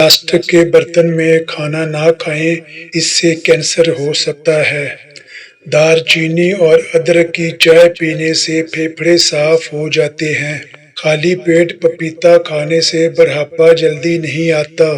Plastic کے برتن میں کھانا نہ کھائیں، اس سے کینسر ہو سکتا ہے۔ دار چینی اور ادرک کی چائے پینے سے پھیپھڑے صاف ہو جاتے ہیں۔ خالی پیٹ پپیتا کھانے سے بڑھاپا جلدی نہیں آتا۔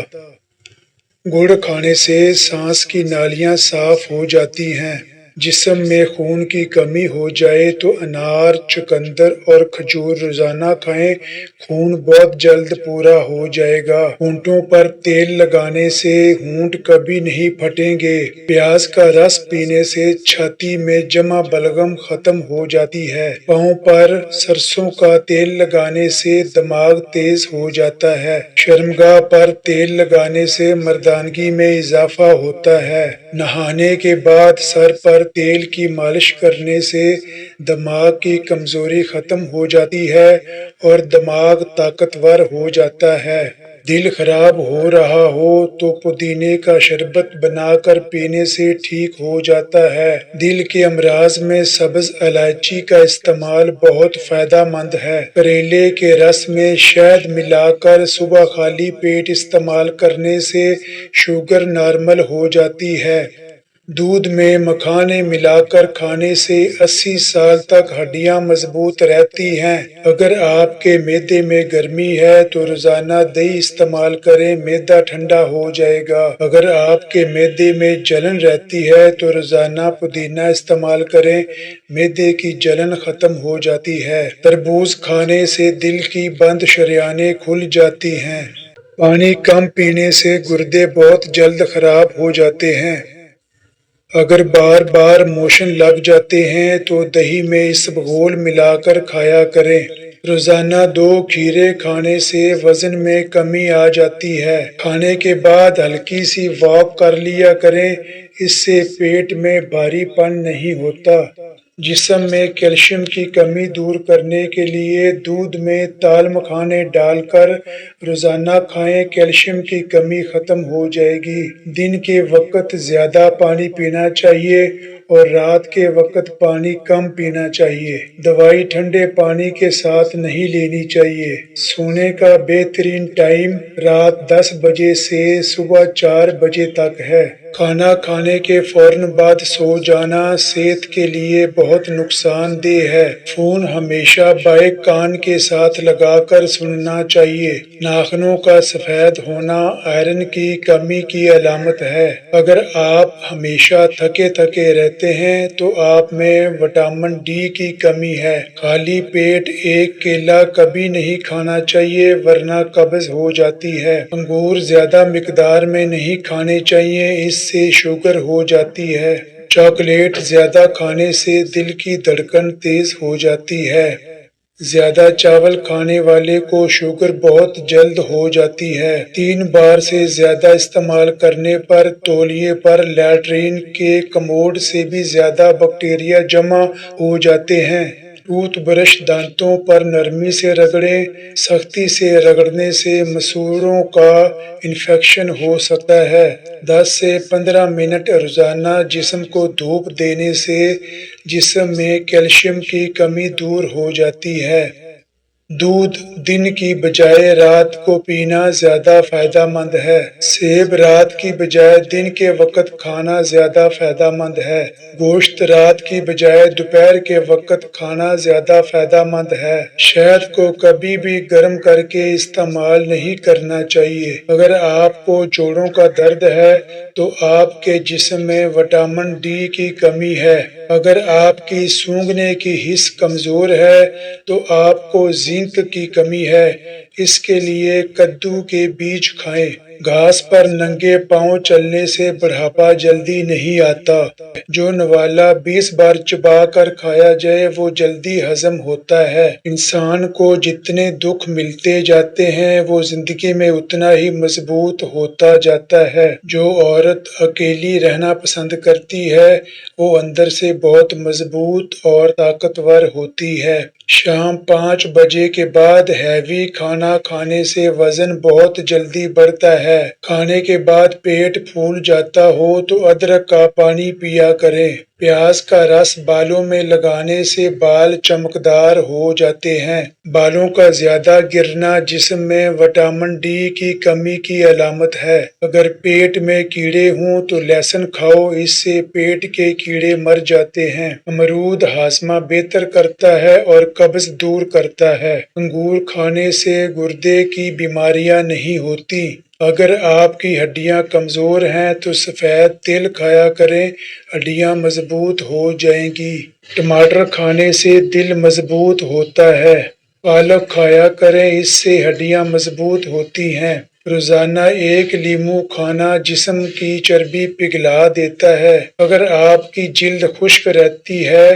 گڑ کھانے سے سانس کی نالیاں صاف ہو جاتی ہیں۔ جسم میں خون کی کمی ہو جائے تو انار، چقندر اور کھجور روزانہ کھائیں، خون بہت جلد پورا ہو جائے گا۔ ہونٹوں پر تیل لگانے سے ہونٹ کبھی نہیں پھٹیں گے۔ پیاز کا رس پینے سے چھاتی میں جمع بلغم ختم ہو جاتی ہے۔ پاؤں پر سرسوں کا تیل لگانے سے دماغ تیز ہو جاتا ہے۔ شرمگاہ پر تیل لگانے سے مردانگی میں اضافہ ہوتا ہے۔ نہانے کے بعد سر پر تیل کی مالش کرنے سے دماغ کی کمزوری ختم ہو جاتی ہے اور دماغ طاقتور ہو جاتا ہے۔ دل خراب ہو رہا ہو تو پودینے کا شربت بنا کر پینے سے ٹھیک ہو جاتا ہے۔ دل کے امراض میں سبز الائچی کا استعمال بہت فائدہ مند ہے۔ کریلے کے رس میں شہد ملا کر صبح خالی پیٹ استعمال کرنے سے شوگر نارمل ہو جاتی ہے۔ دودھ میں مکھانے ملا کر کھانے سے 80 سال تک ہڈیاں مضبوط رہتی ہیں۔ اگر آپ کے معدے میں گرمی ہے تو روزانہ دہی استعمال کریں، معدہ ٹھنڈا ہو جائے گا۔ اگر آپ کے معدے میں جلن رہتی ہے تو روزانہ پودینہ استعمال کریں، معدے کی جلن ختم ہو جاتی ہے۔ تربوز کھانے سے دل کی بند شریانیں کھل جاتی ہیں۔ پانی کم پینے سے گردے بہت جلد خراب ہو جاتے ہیں۔ اگر بار بار موشن لگ جاتے ہیں تو دہی میں اسبغول ملا کر کھایا کریں۔ روزانہ 2 کھیرے کھانے سے وزن میں کمی آ جاتی ہے۔ کھانے کے بعد ہلکی سی واک کر لیا کریں، اس سے پیٹ میں بھاری پن نہیں ہوتا۔ جسم میں کیلشیم کی کمی دور کرنے کے لیے دودھ میں تال مکھانے ڈال کر روزانہ کھائیں، کیلشیم کی کمی ختم ہو جائے گی۔ دن کے وقت زیادہ پانی پینا چاہیے اور رات کے وقت پانی کم پینا چاہیے۔ دوائی ٹھنڈے پانی کے ساتھ نہیں لینی چاہیے۔ سونے کا بہترین ٹائم رات 10 بجے سے صبح 4 بجے تک ہے۔ کھانا کھانے کے فوراً بعد سو جانا صحت کے لیے بہت نقصان دہ ہے۔ فون ہمیشہ بائیں کان کے ساتھ لگا کر سننا چاہیے۔ ناخنوں کا سفید ہونا آئرن کی کمی کی علامت ہے۔ اگر آپ ہمیشہ تھکے رہتے ہیں تو آپ میں وٹامن ڈی کی کمی ہے۔ خالی پیٹ ایک کیلا کبھی نہیں کھانا چاہیے ورنہ قبض ہو جاتی ہے۔ انگور زیادہ مقدار میں نہیں کھانے چاہیے، اس سے شوگر ہو جاتی ہے۔ چاکلیٹ زیادہ کھانے سے دل کی دھڑکن تیز ہو جاتی ہے۔ زیادہ چاول کھانے والے کو شوگر بہت جلد ہو جاتی ہے۔ 3 بار سے زیادہ استعمال کرنے پر تولیے پر لیٹرین کے کموڈ سے بھی زیادہ بیکٹیریا جمع ہو جاتے ہیں۔ ٹوتھ برش دانتوں پر نرمی سے رگڑیں، سختی سے رگڑنے سے مسوڑھوں کا انفیکشن ہو سکتا ہے۔ 10 سے 15 منٹ روزانہ جسم کو دھوپ دینے سے جسم میں کیلشیم کی کمی دور ہو جاتی ہے۔ دودھ دن کی بجائے رات کو پینا زیادہ فائدہ مند ہے۔ سیب رات کی بجائے دن کے وقت کھانا زیادہ فائدہ مند ہے۔ گوشت رات کی بجائے دوپہر کے وقت کھانا زیادہ فائدہ مند ہے۔ شہد کو کبھی بھی گرم کر کے استعمال نہیں کرنا چاہیے۔ اگر آپ کو جوڑوں کا درد ہے تو آپ کے جسم میں وٹامن ڈی کی کمی ہے۔ اگر آپ کی سونگھنے کی حس کمزور ہے تو آپ کو زنک کی کمی ہے، اس کے لیے کدو کے بیج کھائیں۔ گھاس پر ننگے پاؤں چلنے سے بڑھاپا جلدی نہیں آتا۔ جو نوالا 20 بار چبا کر کھایا جائے وہ جلدی ہضم ہوتا ہے۔ انسان کو جتنے دکھ ملتے جاتے ہیں وہ زندگی میں اتنا ہی مضبوط ہوتا جاتا ہے۔ جو عورت اکیلی رہنا پسند کرتی ہے وہ اندر سے بہت مضبوط اور طاقتور ہوتی ہے۔ شام 5 بجے کے بعد ہیوی کھانا کھانے سے وزن بہت جلدی بڑھتا ہے۔ ہے۔ کھانے کے بعد پیٹ پھول جاتا ہو تو ادرک کا پانی پیا کریں۔ پیاز کا رس بالوں میں لگانے سے بال چمکدار ہو جاتے ہیں۔ بالوں کا زیادہ گرنا جسم میں وٹامن ڈی کی کمی کی علامت ہے۔ اگر پیٹ میں کیڑے ہوں تو لہسن کھاؤ، اس سے پیٹ کے کیڑے مر جاتے ہیں۔ امرود ہاضمہ بہتر کرتا ہے اور قبض دور کرتا ہے۔ انگور کھانے سے گردے کی بیماریاں نہیں ہوتی۔ اگر آپ کی ہڈیاں کمزور ہیں تو سفید تل کھایا کریں، ہڈیاں مضبوط ہو جائیں گی۔ ٹماٹر کھانے سے دل مضبوط ہوتا ہے۔ پالک کھایا کریں، اس سے ہڈیاں مضبوط ہوتی ہیں۔ روزانہ ایک لیموں کھانا جسم کی چربی پگھلا دیتا ہے۔ اگر آپ کی جلد خشک رہتی ہے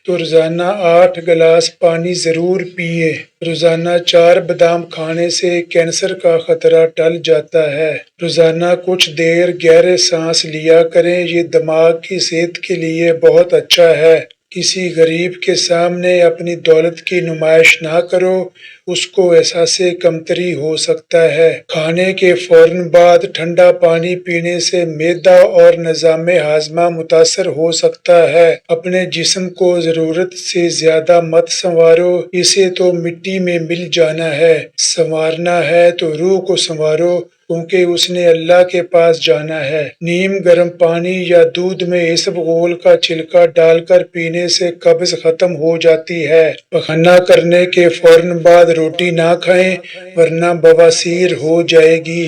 تو روزانہ 8 گلاس پانی ضرور پیئے۔ روزانہ 4 بادام کھانے سے کینسر کا خطرہ ٹل جاتا ہے۔ روزانہ کچھ دیر گہرے سانس لیا کریں، یہ دماغ کی صحت کے لیے بہت اچھا ہے۔ کسی غریب کے سامنے اپنی دولت کی نمائش نہ کرو، اس کو احساس کمتری ہو سکتا ہے۔ کھانے کے فوراً بعد ٹھنڈا پانی پینے سے معدہ اور نظام ہاضمہ متاثر ہو سکتا ہے۔ اپنے جسم کو ضرورت سے زیادہ مت سنوارو، اسے تو مٹی میں مل جانا ہے۔ سنوارنا ہے تو روح کو سنوارو، کیونکہ اس نے اللہ کے پاس جانا ہے۔ نیم گرم پانی یا دودھ میں اسبغول کا چھلکا ڈال کر پینے سے قبض ختم ہو جاتی ہے۔ پخانہ کرنے کے فوراً بعد روٹی نہ کھائیں ورنہ بواسیر ہو جائے گی۔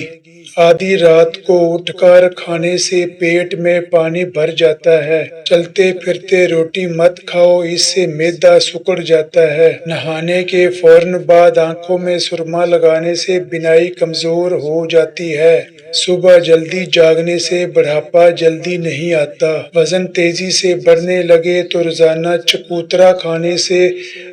آدھی رات کو اٹھ کر کھانے سے پیٹ میں پانی بھر جاتا ہے۔ چلتے پھرتے روٹی مت کھاؤ، اس سے معدہ سکڑ جاتا ہے۔ نہانے کے فوراً بعد آنکھوں میں سرما لگانے سے بینائی کمزور ہو جاتی ہے۔ صبح جلدی جاگنے سے بڑھاپا جلدی نہیں آتا۔ وزن تیزی سے بڑھنے لگے تو روزانہ چکوترا کھانے سے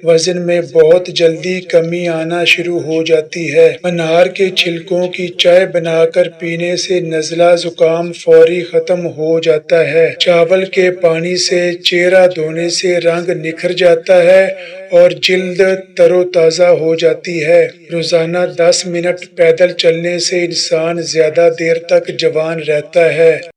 وزن میں بہت جلدی کمی آنا شروع ہو جاتی ہے۔ انار کے چھلکوں کی چائے بنا کر پینے سے نزلہ زکام فوری ختم ہو جاتا ہے۔ چاول کے پانی سے چہرہ دھونے سے رنگ نکھر جاتا ہے اور جلد تر و تازہ ہو جاتی ہے۔ روزانہ 10 منٹ پیدل چلنے سے انسان زیادہ دیر تک جوان رہتا ہے۔